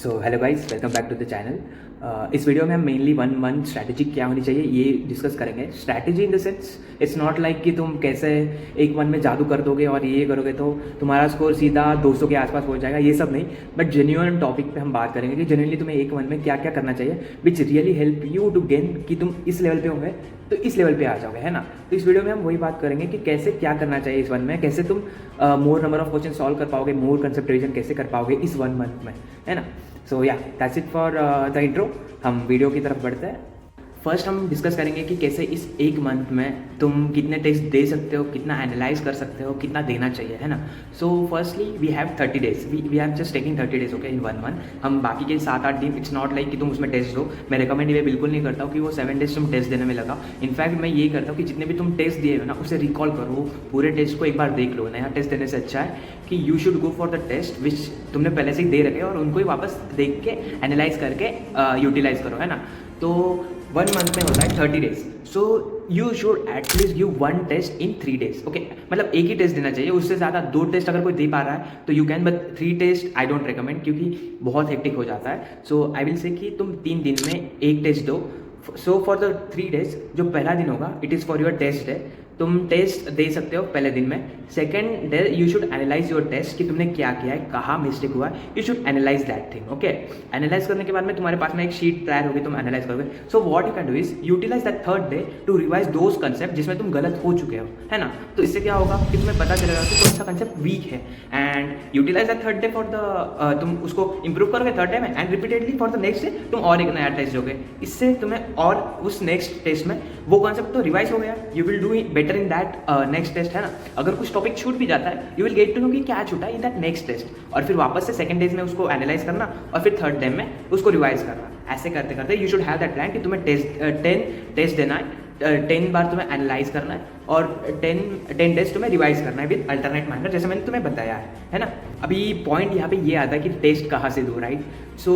So hello guys, welcome back to the channel. इस video में हम मेनली 1 मंथ स्ट्रैटेजी क्या होनी चाहिए ये डिस्कस करेंगे। Strategy in the sense it's not like कि तुम कैसे एक मंथ में जादू कर दोगे और ये करोगे तो तुम्हारा स्कोर सीधा 200 के आसपास पहुंच जाएगा, ये सब नहीं। बट जेन्युइन टॉपिक पे हम बात करेंगे कि जेन्युइनली तुम्हें एक मंथ में क्या क्या करना चाहिए which really help you to gain, कि तुम इस लेवल पे होंगे तो इस लेवल पे आ जाओगे, है ना। तो इस वीडियो में हम वही बात करेंगे कि कैसे क्या करना चाहिए इस 1 में, कैसे तुम मोर नंबर ऑफ क्वेश्चन सॉल्व कर पाओगे, मोर कंसेप्ट रिविजन कैसे कर पाओगे इस 1 मंथ में, है ना। सो या that's it for the intro. हम वीडियो की तरफ बढ़ते हैं। फर्स्ट हम डिस्कस करेंगे कि कैसे इस एक मंथ में तुम कितने टेस्ट दे सकते हो, कितना एनालाइज कर सकते हो, कितना देना चाहिए, है ना। So firstly we have 30 days, we are just taking 30 days okay in 1 month. हम बाकी के 7-8 दिन, इट्स नॉट लाइक कि तुम उसमें टेस्ट दो। मैं रिकमेंड ये बिल्कुल नहीं करता हूँ कि वो 7 डेज तुम टेस्ट देने में लगा। इनफैक्ट मैं ये करता हूँ कि जितने भी तुम टेस्ट दिए हो ना उसे रिकॉल करो, पूरे टेस्ट को एक बार देख लो। नया टेस्ट देने से अच्छा है कि you should go for the test which तुमने पहले से ही दे रखे और उनको ही वापस देख के एनालाइज करके यूटिलाइज करो, है ना। तो 1 मंथ में होता है 30 days. So you should at least give 1 test in 3 days okay. मतलब एक ही टेस्ट देना चाहिए, उससे ज़्यादा 2 टेस्ट अगर कोई दे पा रहा है तो you can, but 3 test I don't recommend क्योंकि बहुत हेक्टिक हो जाता है। सो आई विल से कि तुम 3 दिन में एक टेस्ट दो। सो फॉर द 3 डेज, जो पहला दिन होगा it is for your test day, तुम टेस्ट दे सकते हो पहले दिन में। Second day you should analyse your test कि तुमने क्या किया है, कहाँ मिस्टेक हुआ है, you should analyse that thing okay. Analyse करने के बाद में तुम्हारे पास में एक शीट तैयार होगी, तुम एनालाइज करोगे। So what you can do is utilise that third day to revise those concept जिसमें तुम गलत हो चुके हो, है ना। तो इससे क्या होगा कि तुम्हें पता चलेगा कि कौन सा कंसेप्ट वीक है, and utilise that third day for the तुम उसको इंप्रूव करोगे थर्ड डे में, and repeatedly for the next day तुम और एक नया टेस्ट दोगे। इससे तुम्हें और उस नेक्स्ट टेस्ट में वो कॉन्सेप्ट तो रिवाइज हो गया, you will do better in that next test, है ना। अगर कुछ टॉपिक छूट भी जाता है you will get to know कि क्या छूटा इन दैट नेक्स्ट टेस्ट, और फिर वापस से सेकंड डेज में उसको एनालाइज करना और फिर थर्ड डे में उसको रिवाइज करना। ऐसे करते करते you should have that plan कि तुम्हें 10 टेस्ट देना है, 10 बार तुम्हें एनालाइज करना है और 10 डेज तुम्हें रिवाइज करना है विद अल्टरनेट मैनर, जैसे मैंने तुम्हें बताया है ना। अभी पॉइंट यहाँ पे ये आता है कि टेस्ट कहाँ से दो, राइट। सो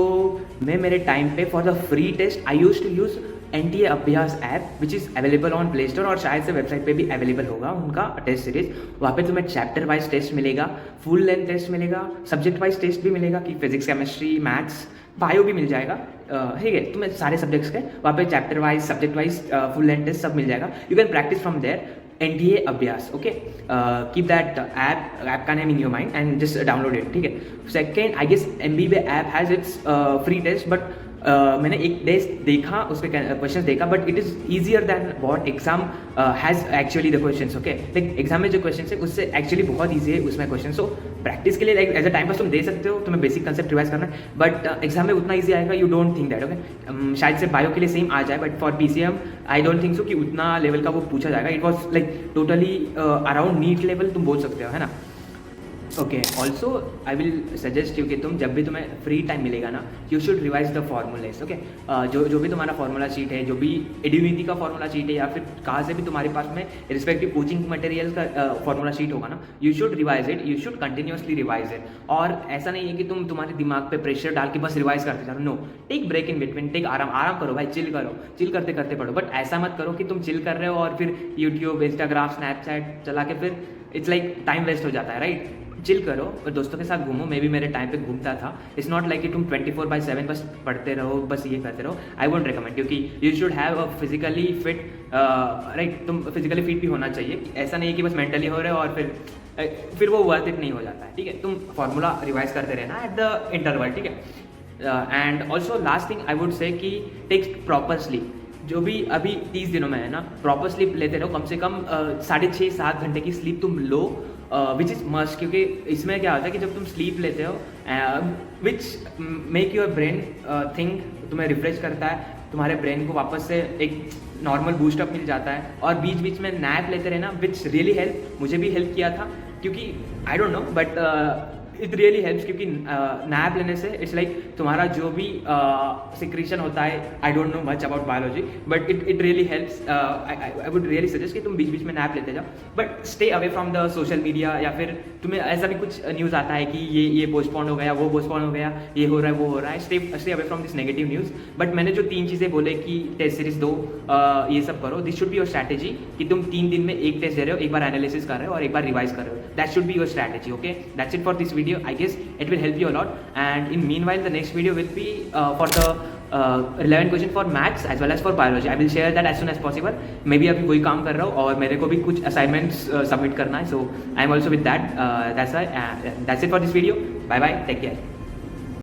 मैं मेरे टाइम पे for the free test I use to use NTA Abhyas app which is available on Play Store, और शायद से वेबसाइट पे भी अवेलेबल होगा उनका टेस्ट सीरीज। वहाँ पे तुम्हें चैप्टर वाइज टेस्ट मिलेगा, फुल लेंथ टेस्ट मिलेगा, सब्जेक्ट वाइज टेस्ट भी मिलेगा कि फिजिक्स, केमिस्ट्री, मैथ्स, बायो भी मिल जाएगा, ठीक है। तुम्हें सारे सब्जेक्ट्स के वहाँ पे chapter wise, subject wise, full length test सब मिल जाएगा। You can practice from there. NTA Abhyas okay, keep that app का name in your mind and just download it, ठीक है। Second, I guess MBA app has its free test, but मैंने एक test देखा, उस पर क्वेश्चन देखा, but it is easier than what exam has actually the question okay. Like exam में जो क्वेश्चन है उससे एक्चुअली बहुत ईजी है उसमें क्वेश्चन। सो प्रैक्टिस के लिए like as a time pass तुम दे सकते हो, तुम्हें बेसिक कंसेप्ट रिवाइज करना है, बट एग्जाम में उतना ईजी आएगा, you don't think that okay. शायद से बायो के लिए सेम आ जाए, but for PCM I don't think so कि उतना लेवल का वो पूछा जाएगा। It was like totally around NEET level तुम बोल सकते हो, है ना। Okay, also I will suggest you कि तुम जब भी तुम्हें फ्री टाइम मिलेगा ना, you should revise the formulas okay. जो भी तुम्हारा फॉर्मूला शीट है, जो भी एड्यूनिटी का फॉर्मूला शीट है, या फिर कहाँ से भी तुम्हारे पास में रिस्पेक्टिव कोचिंग मटेरियल का फॉर्मूला शीट होगा ना, you should revise it, you should continuously revise it. और ऐसा नहीं है कि तुम तुम्हारे दिमाग पे प्रेशर डाल के बस रिवाइज करते जाओ, no, take break in between, take आराम करो भाई, चिल करो, चिल करते करते पढ़ो। बट ऐसा मत करो कि तुम चिल कर रहे हो और फिर यूट्यूब, इंस्टाग्राम, स्नैपचैट चला के फिर इट्स लाइक टाइम वेस्ट हो जाता है, राइट। चिल करो और दोस्तों के साथ घूमो। मैं भी मेरे टाइम पे घूमता था। इट्स नॉट लाइक कि तुम 24/7 बस पढ़ते रहो, बस ये करते रहो। आई वोंट रिकमेंड, क्योंकि you should have a physically fit, right. तुम फिजिकली फिट भी होना चाहिए, ऐसा नहीं है कि बस मेंटली हो रहे हो और फिर वो वर्थ इट नहीं हो जाता है, ठीक है। तुम फॉर्मूला रिवाइज करते रहना एट द इंटरवल, ठीक है। And also last thing I would say कि टेक प्रॉपर स्लीप। जो भी अभी 30 दिनों में है ना, प्रॉपर स्लीप लेते रहो, कम से कम 6.5-7 घंटे की स्लीप तुम लो, विच इज़ मस्ट। क्योंकि इसमें क्या होता है कि जब तुम स्लीप लेते हो which make your brain think, तुम्हें रिफ्रेश करता है, तुम्हारे ब्रेन को वापस से एक नॉर्मल बूस्टअप मिल जाता है। और बीच बीच में नैप लेते रहना विच रियली हेल्प, मुझे भी हेल्प किया था, क्योंकि I don't know but it really helps. क्योंकि नैप लेने से इट्स लाइक तुम्हारा जो भी सिक्रीशन होता है, I don't know much about biology, but it really helps. I would really suggest कि तुम बीच बीच में नैप लेते जाओ, but stay away from the social media, या फिर तुम्हें ऐसा भी कुछ न्यूज़ आता है कि ये पोस्टपोन हो गया, वो पोस्टपोन हो गया, ये हो रहा है, वो हो रहा है, stay away from this negative news. But मैंने जो 3 चीज़ें बोले कि टेस्ट सीरीज दो, ये सब करो, this should be your strategy, कि तुम 3 दिन में एक टेस्ट दे रहे हो, एक बार एनालिसिस कर रहे हो और एक बार रिवाइज कर रहे हो, that should be your strategy okay. That's it for this video. video. I guess it will help you a lot. And in meanwhile, the next video will be for the relevant question for maths as well as for biology. I will share that as soon as possible. मैं भी अभी वही काम कर रहा हूँ और मेरे को भी कुछ assignments submit करना है. So I am also with that. That's it for this video. Bye bye. Take care.